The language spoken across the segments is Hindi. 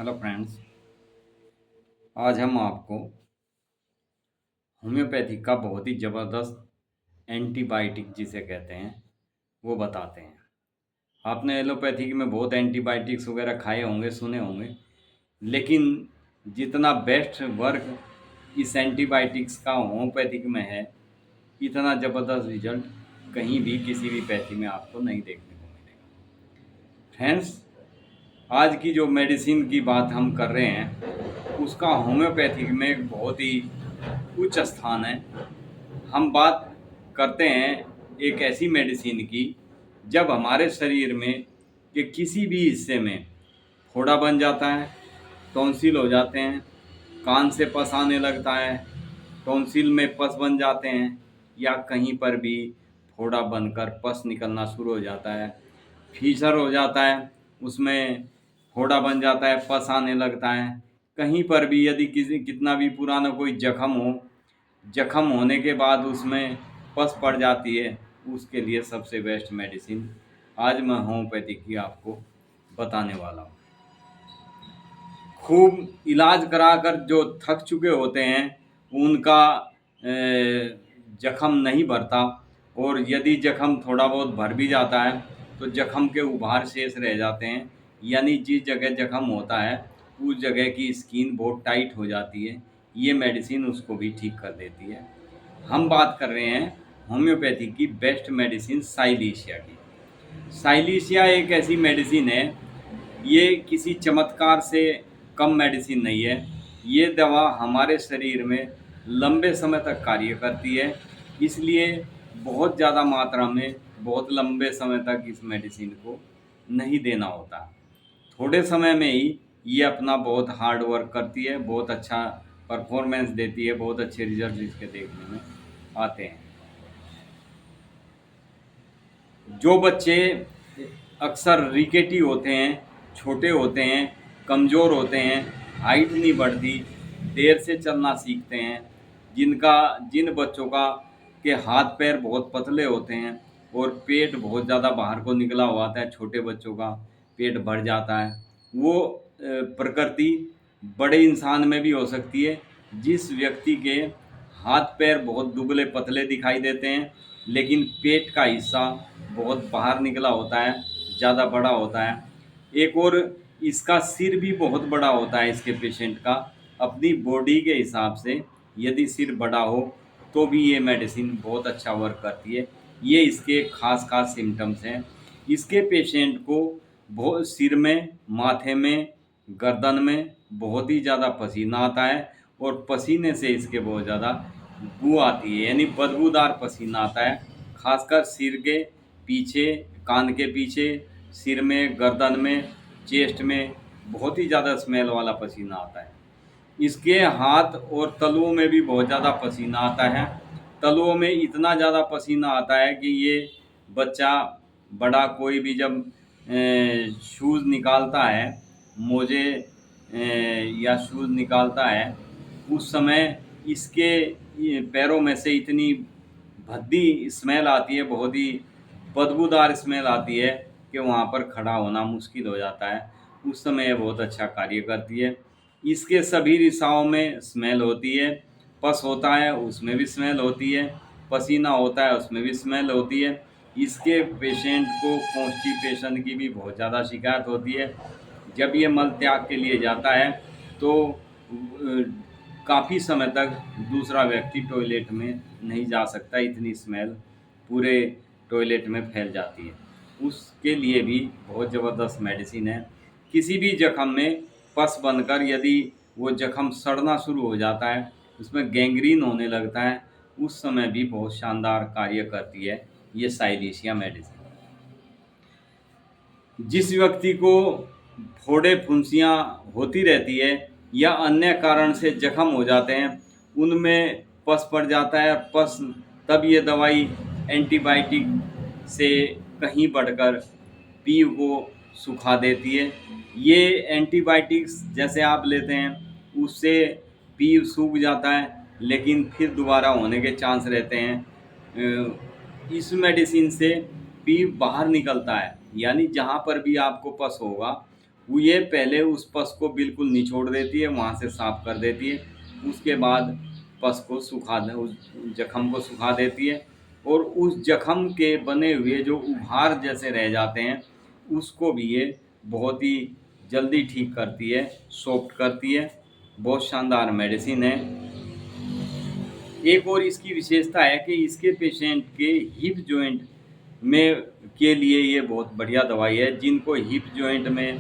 Hello friends. आज हम आपको होम्योपैथी का बहुत ही ज़बरदस्त एंटीबायोटिक जिसे कहते हैं वो बताते हैं। आपने एलोपैथी में बहुत एंटीबायोटिक्स वगैरह खाए होंगे, सुने होंगे, लेकिन जितना बेस्ट वर्क इस एंटीबायोटिक्स का होम्योपैथिक में है, इतना ज़बरदस्त रिजल्ट कहीं भी किसी भी पैथी में आपको नहीं देखने को मिलेगा। फ्रेंड्स, आज की जो मेडिसिन की बात हम कर रहे हैं उसका होम्योपैथिक में एक बहुत ही उच्च स्थान है। हम बात करते हैं एक ऐसी मेडिसिन की जब हमारे शरीर में के किसी भी हिस्से में फोड़ा बन जाता है, टॉन्सिल हो जाते हैं, कान से पस आने लगता है, टॉन्सिल में पस बन जाते हैं, या कहीं पर भी फोड़ा बनकर पस निकलना शुरू हो जाता है, फीसर हो जाता है, उसमें फोड़ा बन जाता है, पस आने लगता है। कहीं पर भी यदि किसी कितना भी पुराना कोई जख्म हो, जख्म होने के बाद उसमें पस पड़ जाती है, उसके लिए सबसे बेस्ट मेडिसिन आज मैं होम्योपैथी की आपको बताने वाला हूँ। खूब इलाज कराकर जो थक चुके होते हैं उनका जख्म नहीं भरता, और यदि जख्म थोड़ा बहुत भर भी जाता है तो जख्म के उभार शेष रह जाते हैं, यानी जिस जगह जख्म होता है उस जगह की स्किन बहुत टाइट हो जाती है। ये मेडिसिन उसको भी ठीक कर देती है। हम बात कर रहे हैं होम्योपैथी की बेस्ट मेडिसिन साइलीशिया की। साइलीशिया एक ऐसी मेडिसिन है, ये किसी चमत्कार से कम मेडिसिन नहीं है। ये दवा हमारे शरीर में लंबे समय तक कार्य करती है, इसलिए बहुत ज़्यादा मात्रा में बहुत लंबे समय तक इस मेडिसिन को नहीं देना होता। थोड़े समय में ही ये अपना बहुत हार्ड वर्क करती है, बहुत अच्छा परफॉर्मेंस देती है, बहुत अच्छे रिजल्ट इसके देखने में आते हैं। जो बच्चे अक्सर रिकेटी होते हैं, छोटे होते हैं, कमज़ोर होते हैं, हाइट नहीं बढ़ती, देर से चलना सीखते हैं, जिन बच्चों का के हाथ पैर बहुत पतले होते हैं और पेट बहुत ज़्यादा बाहर को निकला हुआ आता है, छोटे बच्चों का पेट भर जाता है, वो प्रकृति बड़े इंसान में भी हो सकती है। जिस व्यक्ति के हाथ पैर बहुत दुबले पतले दिखाई देते हैं लेकिन पेट का हिस्सा बहुत बाहर निकला होता है, ज़्यादा बड़ा होता है। एक और इसका सिर भी बहुत बड़ा होता है इसके पेशेंट का। अपनी बॉडी के हिसाब से यदि सिर बड़ा हो तो भी ये मेडिसिन बहुत अच्छा वर्क करती है। ये इसके खास खास सिम्टम्स हैं। इसके पेशेंट को बहुत सिर में, माथे में, गर्दन में बहुत ही ज़्यादा पसीना आता है, और पसीने से इसके बहुत ज़्यादा बू आती है, यानी बदबूदार पसीना आता है। खासकर सिर के पीछे, कान के पीछे, सिर में, गर्दन में, चेस्ट में बहुत ही ज़्यादा स्मेल वाला पसीना आता है। इसके हाथ और तलुओं में भी बहुत ज़्यादा पसीना आता है। तलुओं में इतना ज़्यादा पसीना आता है कि ये बच्चा बड़ा कोई भी जब शूज़ निकालता है, मोजे या शूज़ निकालता है, उस समय इसके ये पैरों में से इतनी भद्दी स्मेल आती है, बहुत ही बदबूदार स्मेल आती है कि वहाँ पर खड़ा होना मुश्किल हो जाता है। उस समय ये बहुत अच्छा कार्य करती है। इसके सभी रिसाव में स्मेल होती है, पस होता है उसमें भी स्मेल होती है, पसीना होता है उसमें भी स्मेल होती है। इसके पेशेंट को कॉन्स्टिपेशन की भी बहुत ज़्यादा शिकायत होती है। जब ये मल त्याग के लिए जाता है तो काफ़ी समय तक दूसरा व्यक्ति टॉयलेट में नहीं जा सकता, इतनी स्मेल पूरे टॉयलेट में फैल जाती है। उसके लिए भी बहुत ज़बरदस्त मेडिसिन है। किसी भी जख्म में पस बनकर यदि वो जख्म सड़ना शुरू हो जाता है, उसमें गैंग्रीन होने लगता है, उस समय भी बहुत शानदार कार्य करती है ये साइलीशिया मेडिसिन। जिस व्यक्ति को फोड़े फुंसियाँ होती रहती है या अन्य कारण से जख्म हो जाते हैं, उनमें पस पड़ जाता है, पस तब ये दवाई एंटीबायोटिक से कहीं बढ़कर पीव को सुखा देती है। ये एंटीबायोटिक्स जैसे आप लेते हैं उससे पीव सूख जाता है, लेकिन फिर दोबारा होने के चांस रहते हैं। इस मेडिसिन से पीव बाहर निकलता है, यानी जहाँ पर भी आपको पस होगा वो ये पहले उस पस को बिल्कुल निचोड़ देती है, वहाँ से साफ कर देती है। उसके बाद पस को सुखा दे उस जख्म को सुखा देती है, और उस जख्म के बने हुए जो उभार जैसे रह जाते हैं, उसको भी ये बहुत ही जल्दी ठीक करती है, सॉफ्ट करती है। बहुत शानदार मेडिसिन है। एक और इसकी विशेषता है कि इसके पेशेंट के हिप जॉइंट में के लिए ये बहुत बढ़िया दवाई है। जिनको हिप जॉइंट में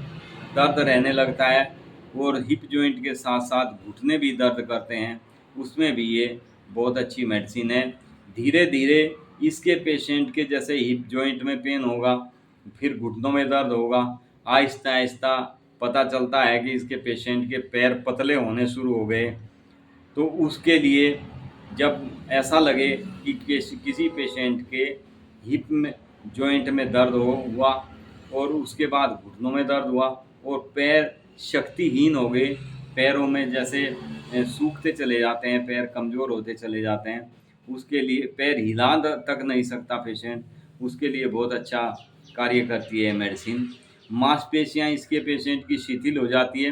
दर्द रहने लगता है और हिप जॉइंट के साथ साथ घुटने भी दर्द करते हैं, उसमें भी ये बहुत अच्छी मेडिसिन है। धीरे धीरे इसके पेशेंट के जैसे हिप जॉइंट में पेन होगा, फिर घुटनों में दर्द होगा, आहिस्ता आहिस्ता पता चलता है कि इसके पेशेंट के पैर पतले होने शुरू हो गए। तो उसके लिए जब ऐसा लगे कि किसी पेशेंट के हिप में जॉइंट में दर्द हुआ, और उसके बाद घुटनों में दर्द हुआ, और पैर शक्तिहीन हो गए, पैरों में जैसे सूखते चले जाते हैं, पैर कमज़ोर होते चले जाते हैं, उसके लिए पैर हिला तक नहीं सकता पेशेंट, उसके लिए बहुत अच्छा कार्य करती है मेडिसिन। मांसपेशियां इसके पेशेंट की शिथिल हो जाती है।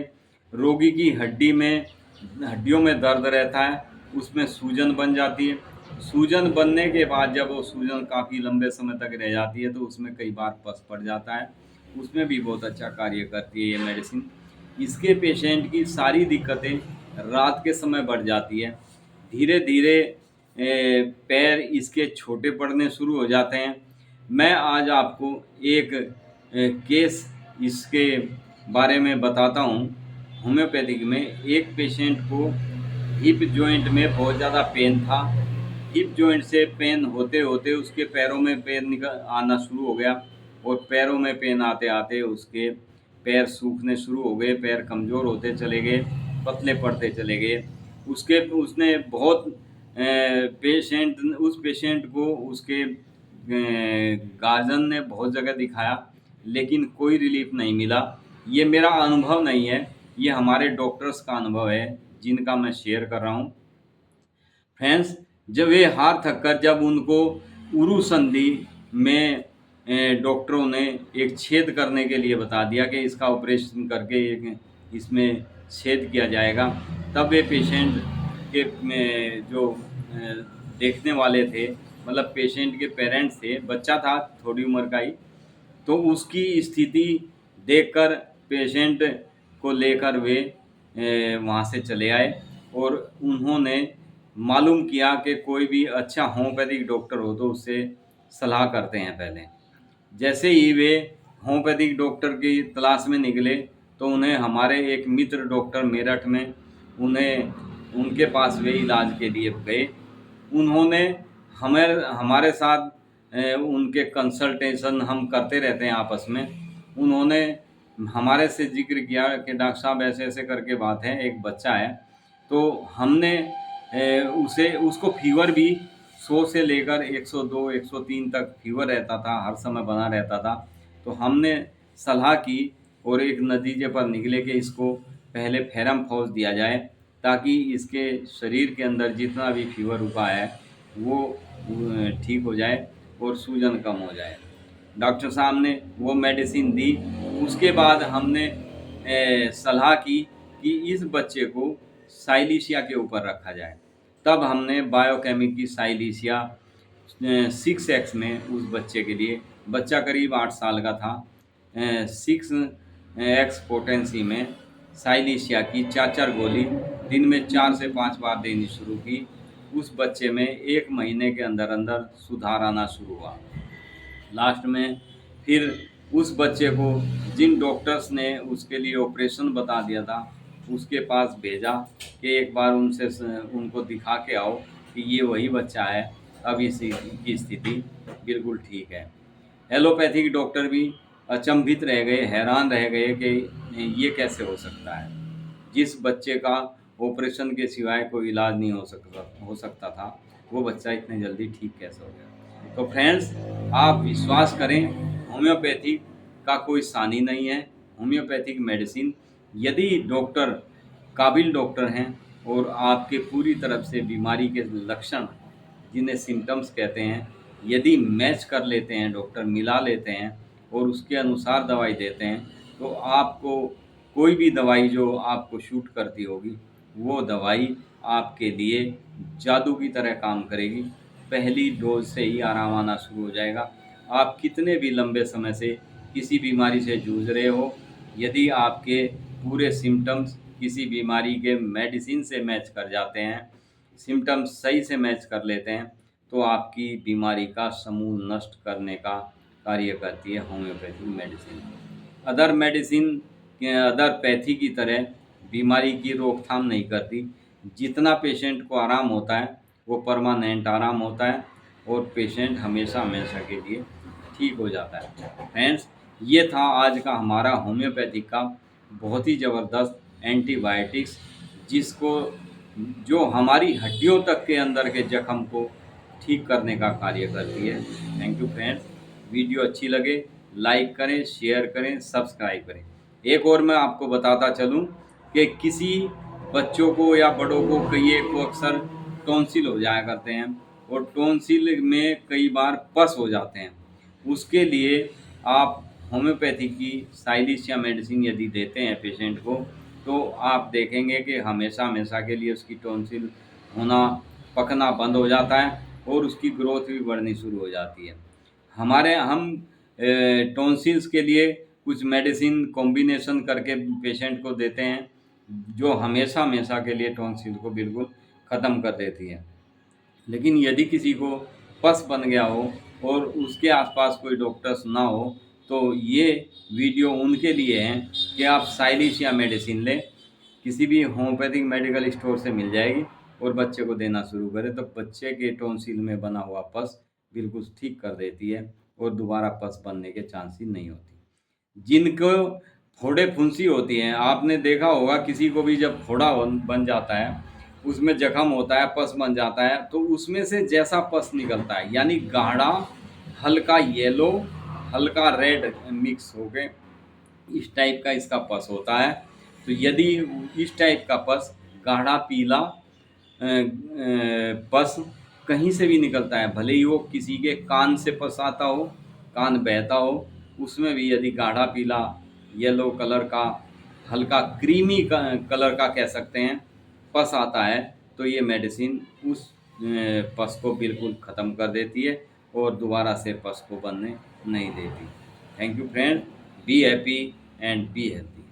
रोगी की हड्डियों में दर्द रहता है, उसमें सूजन बन जाती है। सूजन बनने के बाद जब वो सूजन काफ़ी लंबे समय तक रह जाती है, तो उसमें कई बार पस पड़ जाता है, उसमें भी बहुत अच्छा कार्य करती है ये मेडिसिन। इसके पेशेंट की सारी दिक्कतें रात के समय बढ़ जाती है। धीरे धीरे पैर इसके छोटे पड़ने शुरू हो जाते हैं। मैं आज आपको एक केस इसके बारे में बताता हूँ। होम्योपैथिक में एक पेशेंट को हिप जॉइंट में बहुत ज़्यादा पेन था। हिप जॉइंट से पेन होते होते उसके पैरों में पेन निकल आना शुरू हो गया, और पैरों में पेन आते आते उसके पैर सूखने शुरू हो गए, पैर कमज़ोर होते चले गए, पतले पड़ते चले गए। उसने बहुत उस पेशेंट को उसके गार्जियन ने बहुत जगह दिखाया, लेकिन कोई रिलीफ नहीं मिला। ये मेरा अनुभव नहीं है, ये हमारे डॉक्टर्स का अनुभव है जिनका मैं शेयर कर रहा हूँ। फ्रेंड्स, जब वे हार थक कर जब उनको उरु संधि में डॉक्टरों ने एक छेद करने के लिए बता दिया कि इसका ऑपरेशन करके एक इसमें छेद किया जाएगा, तब वे पेशेंट के जो देखने वाले थे, मतलब पेशेंट के पेरेंट्स थे, बच्चा था थोड़ी उम्र का ही, तो उसकी स्थिति देखकर पेशेंट को लेकर वे वहाँ से चले आए, और उन्होंने मालूम किया कि कोई भी अच्छा होम्योपैथिक डॉक्टर हो तो उससे सलाह करते हैं पहले। जैसे ही वे होम्योपैथिक डॉक्टर की तलाश में निकले, तो उन्हें हमारे एक मित्र डॉक्टर मेरठ में उनके पास वे इलाज के लिए गए। उन्होंने हमारे साथ उनके कंसल्टेशन हम करते रहते हैं आपस में। उन्होंने हमारे से जिक्र किया कि डॉक्टर साहब ऐसे ऐसे करके बात है, एक बच्चा है। तो हमने उसको फीवर भी 100 से लेकर 102 103 तक फीवर रहता था, हर समय बना रहता था। तो हमने सलाह की और एक नतीजे पर निकले कि इसको पहले फेरम फौज दिया जाए, ताकि इसके शरीर के अंदर जितना भी फीवर रुका है वो ठीक हो जाए और सूजन कम हो जाए। डॉक्टर साहब ने वो मेडिसिन दी। उसके बाद हमने सलाह की कि इस बच्चे को साइलिशिया के ऊपर रखा जाए। तब हमने बायोकेमिक की साइलिशिया 6x में उस बच्चे के लिए, बच्चा करीब 8 साल का था, 6x पोटेंसी में साइलिशिया की 4-4 गोली दिन में 4 से 5 बार देनी शुरू की। उस बच्चे में 1 महीने के अंदर अंदर सुधार आना शुरू हुआ। लास्ट में फिर उस बच्चे को जिन डॉक्टर्स ने उसके लिए ऑपरेशन बता दिया था, उसके पास भेजा कि एक बार उनको दिखा के आओ कि ये वही बच्चा है, अब इसकी स्थिति बिल्कुल ठीक है। एलोपैथिक डॉक्टर भी अचंभित रह गए, हैरान रह गए कि ये कैसे हो सकता है, जिस बच्चे का ऑपरेशन के सिवाय कोई इलाज नहीं हो सकता था, वो बच्चा इतने जल्दी ठीक कैसे हो गया। तो फ्रेंड्स, आप विश्वास करें, होम्योपैथिक का कोई सानी नहीं है। होम्योपैथिक मेडिसिन, यदि डॉक्टर काबिल डॉक्टर हैं और आपके पूरी तरफ से बीमारी के लक्षण, जिन्हें सिम्टम्स कहते हैं, यदि मैच कर लेते हैं, डॉक्टर मिला लेते हैं और उसके अनुसार दवाई देते हैं, तो आपको कोई भी दवाई जो आपको शूट करती होगी, वो दवाई आपके लिए जादू की तरह काम करेगी। पहली डोज़ से ही आराम आना शुरू हो जाएगा। आप कितने भी लंबे समय से किसी बीमारी से जूझ रहे हो, यदि आपके पूरे सिम्पटम्स किसी बीमारी के मेडिसिन से मैच कर जाते हैं, सिम्पटम्स सही से मैच कर लेते हैं, तो आपकी बीमारी का समूल नष्ट करने का कार्य करती है homeopathic medicine. Other medicine other pathy की तरह बीमारी की रोकथाम नहीं करती। जितना पेशेंट को आराम होता है, वो परमानेंट आराम होता है और पेशेंट हमेशा हमेशा के लिए ठीक हो जाता है। फ्रेंड्स, ये था आज का हमारा होम्योपैथिक का बहुत ही ज़बरदस्त एंटीबायोटिक्स, जिसको जो हमारी हड्डियों तक के अंदर के जख्म को ठीक करने का कार्य करती है। Thank you friends. वीडियो अच्छी लगे लाइक करें, शेयर करें, सब्सक्राइब करें। एक और मैं आपको बताता चलूं कि किसी बच्चों को या बड़ों को कई को अक्सर टॉन्सिल हो जाया करते हैं और टॉन्सिल में कई बार पस हो जाते हैं। उसके लिए आप होम्योपैथी की साइलिश या मेडिसिन यदि देते हैं पेशेंट को, तो आप देखेंगे कि हमेशा हमेशा के लिए उसकी टॉन्सिल होना, पकना बंद हो जाता है और उसकी ग्रोथ भी बढ़नी शुरू हो जाती है। हम टॉन्सिल्स के लिए कुछ मेडिसिन कॉम्बिनेशन करके पेशेंट को देते हैं, जो हमेशा हमेशा के लिए टॉन्सिल को बिल्कुल ख़त्म कर देती है। लेकिन यदि किसी को पस बन गया हो और उसके आसपास कोई डॉक्टर्स ना हो, तो ये वीडियो उनके लिए है कि आप साइलिश या मेडिसिन लें। किसी भी होम्योपैथिक मेडिकल स्टोर से मिल जाएगी और बच्चे को देना शुरू करें, तो बच्चे के टॉन्सिल में बना हुआ पस बिल्कुल ठीक कर देती है और दोबारा पस बनने के चांस ही नहीं होती। जिनको फोड़े फुंसी होती हैं, आपने देखा होगा किसी को भी जब फोड़ा बन जाता है, उसमें जख्म होता है, पस बन जाता है, तो उसमें से जैसा पस निकलता है, यानी गाढ़ा, हल्का येलो, हल्का रेड मिक्स हो के इस टाइप का इसका पस होता है। तो यदि इस टाइप का पस गाढ़ा पीला पस कहीं से भी निकलता है, भले ही वो किसी के कान से पस आता हो, कान बहता हो, उसमें भी यदि गाढ़ा पीला येलो कलर का, हल्का क्रीमी कलर का कह सकते हैं, पस आता है, तो ये मेडिसिन उस पस को बिल्कुल ख़त्म कर देती है और दोबारा से पस को बनने नहीं देती। Thank you friend, be happy and be healthy.